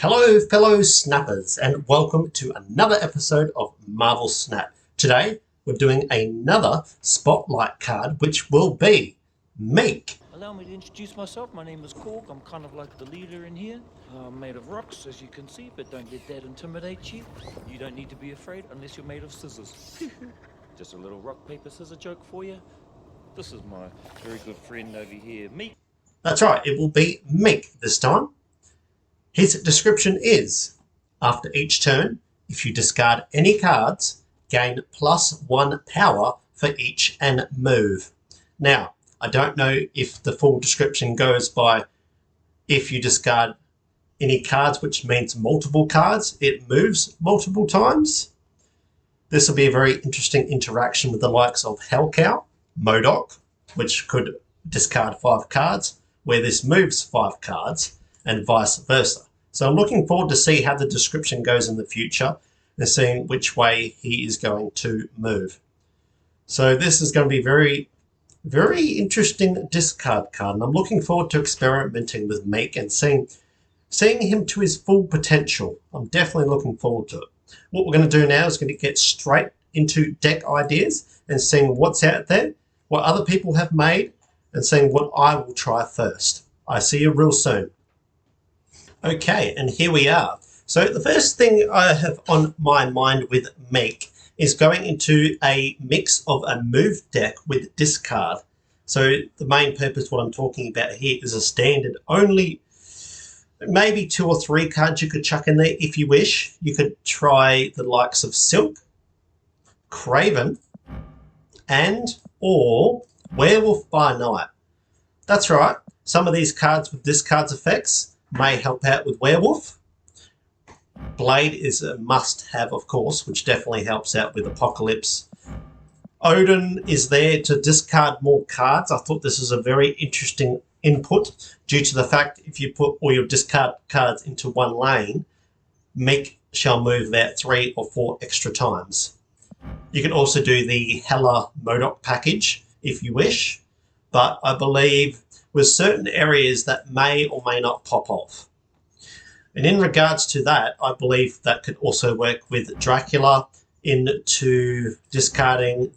Hello, fellow snappers, and welcome to another episode of Marvel Snap. Today, we're doing another spotlight card, which will be Miek. Allow me to introduce myself. My name is Cork. I'm kind of like the leader in here. I'm made of rocks, as you can see, but don't let that intimidate you. You don't need to be afraid unless you're made of scissors. Just a little rock, paper, scissor joke for you. This is my very good friend over here, Miek. That's right, it will be Miek this time. His description is, after each turn, if you discard any cards, gain +1 power for each and move. Now, I don't know if the full description goes by if you discard any cards, which means multiple cards, it moves multiple times. This will be a very interesting interaction with the likes of Hellcow, MODOK, which could discard 5 cards, where this moves 5 cards, and vice versa. So I'm looking forward to see how the description goes in the future and seeing which way he is going to move. So this is going to be very, very interesting discard card, and I'm looking forward to experimenting with Miek and seeing him to his full potential. I'm definitely looking forward to it. What we're going to do now is going to get straight into deck ideas and seeing what's out there, what other people have made, and seeing what I will try first. I see you real soon. Okay, and here we are. So the first thing I have on my mind with Miek is going into a mix of a move deck with discard. So the main purpose, what I'm talking about here, is a standard only, maybe 2 or 3 cards you could chuck in there if you wish. You could try the likes of Silk, Craven, and or Werewolf by Night. That's right, some of these cards with discards effects may help out with Werewolf. Blade is a must-have, of course, which definitely helps out with Apocalypse. Odin is there to discard more cards. I thought this was a very interesting input due to the fact if you put all your discard cards into one lane, Miek shall move about 3 or 4 extra times. You can also do the Hela MODOK package if you wish, but I believe with certain areas that may or may not pop off. And in regards to that, I believe that could also work with Dracula into discarding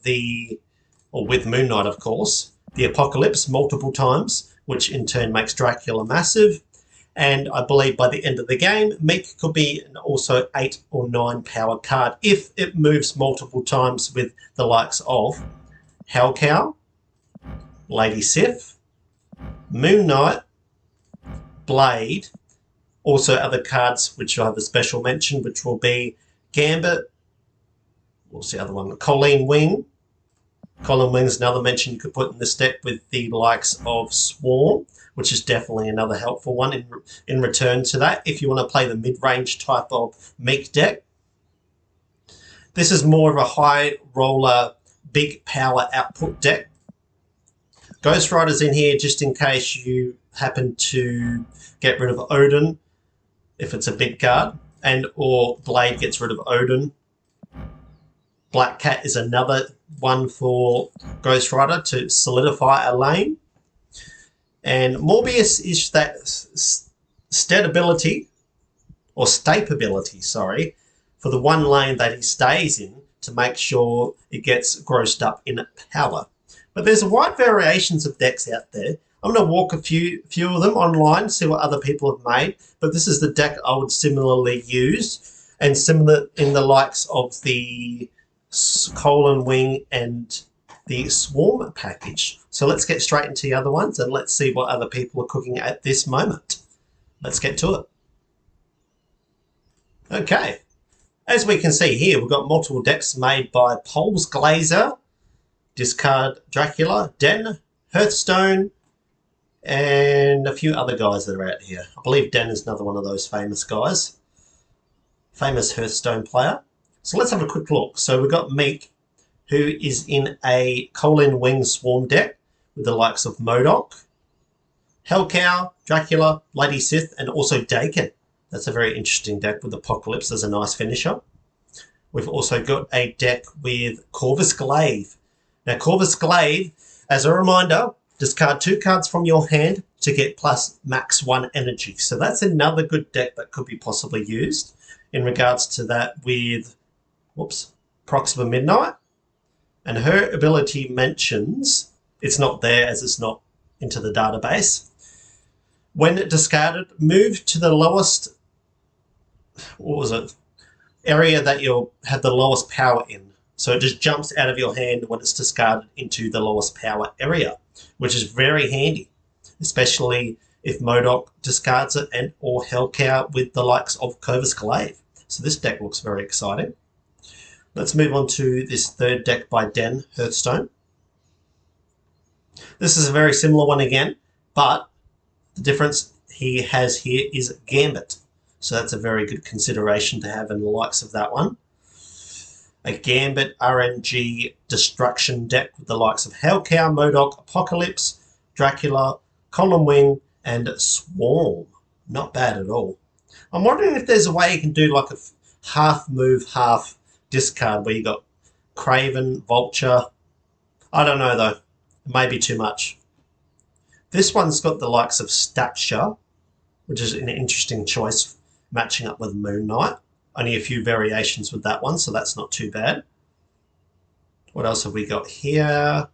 or with Moon Knight, of course, the Apocalypse multiple times, which in turn makes Dracula massive. And I believe by the end of the game, Miek could be an also 8 or 9 power card if it moves multiple times with the likes of Hellcow, Lady Sif, Moon Knight, Blade, also other cards which will have a special mention, which will be Gambit, what's the other one? Colleen Wing. Colleen Wing's another mention you could put in this deck with the likes of Swarm, which is definitely another helpful one in return to that if you want to play the mid-range type of Miek deck. This is more of a high roller, big power output deck. Ghost Rider's in here just in case you happen to get rid of Odin, if it's a big card, and or Blade gets rid of Odin. Black Cat is another one for Ghost Rider to solidify a lane. And Morbius is that stability, or stapability, sorry, for the one lane that he stays in to make sure it gets grossed up in power. But there's wide variations of decks out there. I'm going to walk a few of them online, see what other people have made. But this is the deck I would similarly use, and similar in the likes of the Colin Wing and the Swarm package. So let's get straight into the other ones and let's see what other people are cooking at this moment. Let's get to it. Okay. As we can see here, we've got multiple decks made by Pols Glazer, discard Dracula, Den, Hearthstone, and a few other guys that are out here. I believe Den is another one of those famous guys. Famous Hearthstone player. So let's have a quick look. So we've got Miek, who is in a Colin Wing Swarm deck with the likes of MODOK, Hellcow, Dracula, Lady Sith, and also Dakin. That's a very interesting deck with Apocalypse as a nice finisher. We've also got a deck with Corvus Glaive. Now, Corvus Glaive, as a reminder, discard 2 cards from your hand, to get plus max 1 energy. So that's another good deck that could be possibly used in regards to that with, Proxima Midnight. And her ability mentions, it's not there as it's not into the database. When discarded, move to the lowest, area that you have the lowest power in. So it just jumps out of your hand when it's discarded into the lowest power area, which is very handy, especially if MODOK discards it and or Hellcow with the likes of Corvus Glaive. So this deck looks very exciting. Let's move on to this third deck by Den Hearthstone. This is a very similar one again, but the difference he has here is Gambit. So that's a very good consideration to have in the likes of that one. A Gambit RNG destruction deck with the likes of Hellcow, MODOK, Apocalypse, Dracula, Column Wing, and Swarm. Not bad at all. I'm wondering if there's a way you can do like a half move, half discard where you got Craven, Vulture. I don't know though. It may be too much. This one's got the likes of Stature, which is an interesting choice matching up with Moon Knight. Only a few variations with that one, so that's not too bad. What else have we got here?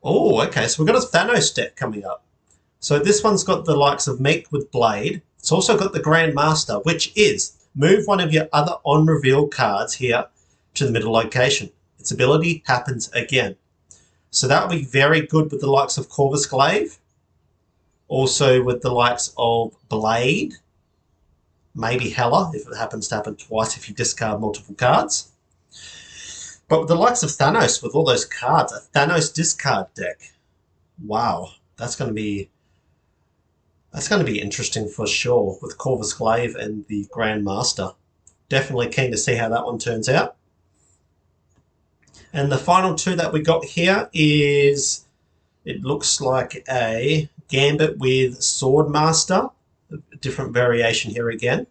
Oh, okay, so we've got a Thanos deck coming up. So this one's got the likes of Miek with Blade. It's also got the Grand Master, which is move one of your other on-reveal cards here to the middle location. Its ability happens again. So that will be very good with the likes of Corvus Glaive. Also with the likes of Blade. Maybe Hela, if it happens to happen twice if you discard multiple cards. But with the likes of Thanos, with all those cards, a Thanos discard deck. Wow, that's going to be interesting for sure with Corvus Glaive and the Grand Master. Definitely keen to see how that one turns out. And the final two that we got here is, it looks like a Gambit with Swordmaster. A different variation here again.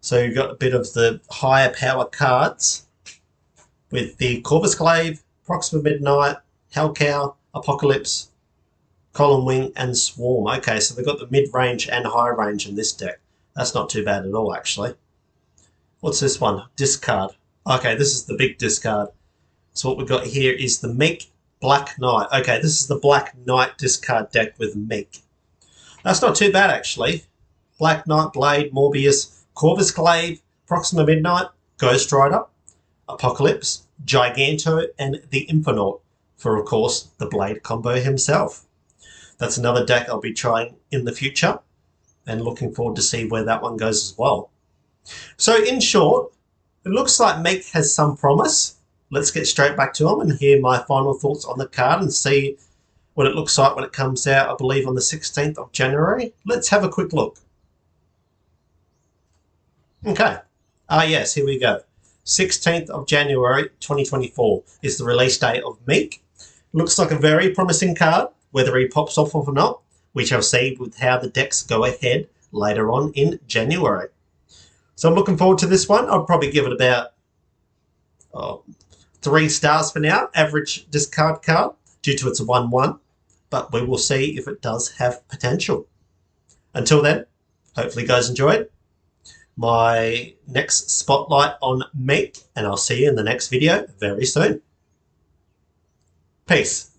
So you've got a bit of the higher power cards with the Corvus Glaive, Proxima Midnight, Hellcow, Apocalypse, Column Wing, and Swarm. Okay, so they've got the mid-range and high range in this deck. That's not too bad at all, actually. What's this one? Discard. Okay, this is the big discard. So what we've got here is the Miek Black Knight. Okay, this is the Black Knight discard deck with Miek. That's not too bad, actually. Black Knight, Blade, Morbius, Corvus Glaive, Proxima Midnight, Ghost Rider, Apocalypse, Giganto, and the Infernaut for, of course, the Blade combo himself. That's another deck I'll be trying in the future and looking forward to see where that one goes as well. So in short, it looks like Miek has some promise. Let's get straight back to him and hear my final thoughts on the card and see what it looks like when it comes out, I believe, on the 16th of January. Let's have a quick look. Okay. Yes, here we go. 16th of January 2024 is the release date of Miek. Looks like a very promising card. Whether he pops off or not, we shall see with how the decks go ahead later on in January. So I'm looking forward to this one. I'll probably give it about 3 stars for now. Average discard card due to its 1/1. But we will see if it does have potential. Until then, hopefully you guys enjoyed my next spotlight on Miek, and I'll see you in the next video very soon. Peace.